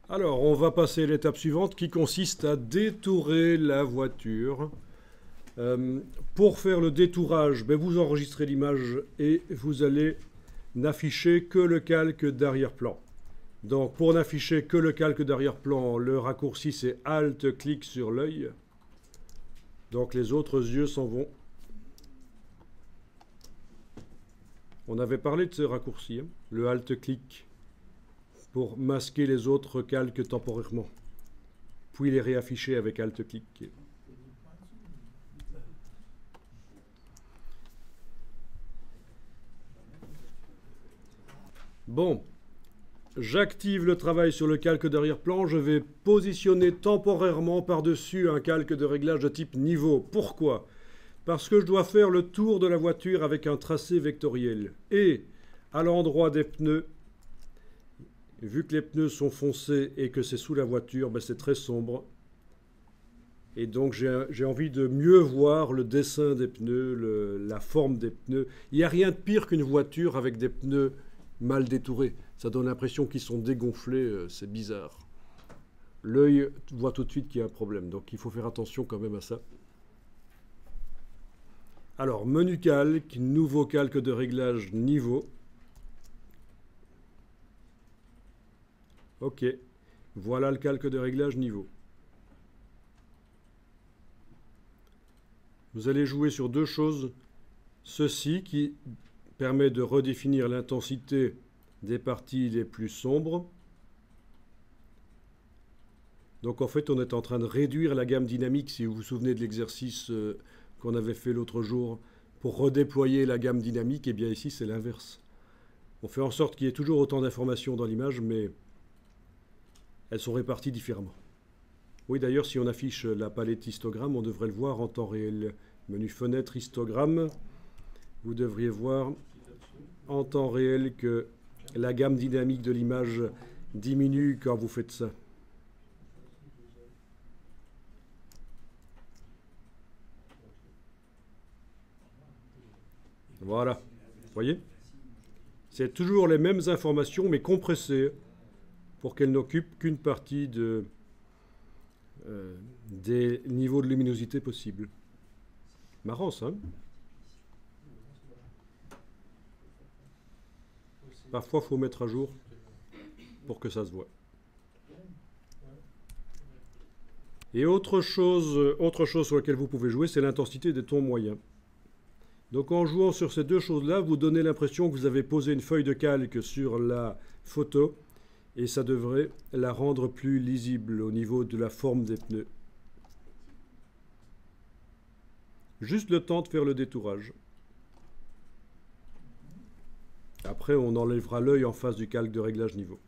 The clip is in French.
Alors, on va passer à l'étape suivante qui consiste à détourer la voiture. Pour faire le détourage, ben, vous enregistrez l'image et vous allez n'afficher que le calque d'arrière-plan. Donc, pour n'afficher que le calque d'arrière-plan, le raccourci c'est Alt-clic sur l'œil. Donc, les autres yeux s'en vont. On avait parlé de ce raccourci, hein, le Alt-clic, pour masquer les autres calques temporairement, puis les réafficher avec Alt-clic. Bon, j'active le travail sur le calque d'arrière-plan. Je vais positionner temporairement par-dessus un calque de réglage de type niveau. Pourquoi? Parce que je dois faire le tour de la voiture avec un tracé vectoriel. Et à l'endroit des pneus, vu que les pneus sont foncés et que c'est sous la voiture, ben c'est très sombre. Et donc j'ai envie de mieux voir le dessin des pneus, la forme des pneus. Il n'y a rien de pire qu'une voiture avec des pneus mal détourés. Ça donne l'impression qu'ils sont dégonflés, c'est bizarre. L'œil voit tout de suite qu'il y a un problème, donc il faut faire attention quand même à ça. Alors, menu calque, nouveau calque de réglage niveau. Ok, voilà le calque de réglage niveau. Vous allez jouer sur deux choses. Ceci qui permet de redéfinir l'intensité des parties les plus sombres. Donc en fait, on est en train de réduire la gamme dynamique, si vous vous souvenez de l'exercice qu'on avait fait l'autre jour, pour redéployer la gamme dynamique. Et bien ici, c'est l'inverse. On fait en sorte qu'il y ait toujours autant d'informations dans l'image, mais elles sont réparties différemment. Oui, d'ailleurs, si on affiche la palette histogramme, on devrait le voir en temps réel. Menu fenêtre histogramme, vous devriez voir en temps réel que la gamme dynamique de l'image diminue quand vous faites ça. Voilà, vous voyez? C'est toujours les mêmes informations, mais compressées pour qu'elles n'occupent qu'une partie des niveaux de luminosité possibles. Marrant, ça, hein? Parfois, il faut mettre à jour pour que ça se voit. Et autre chose sur laquelle vous pouvez jouer, c'est l'intensité des tons moyens. Donc en jouant sur ces deux choses-là, vous donnez l'impression que vous avez posé une feuille de calque sur la photo et ça devrait la rendre plus lisible au niveau de la forme des pneus. Juste le temps de faire le détourage. Après, on enlèvera l'œil en face du calque de réglage niveau.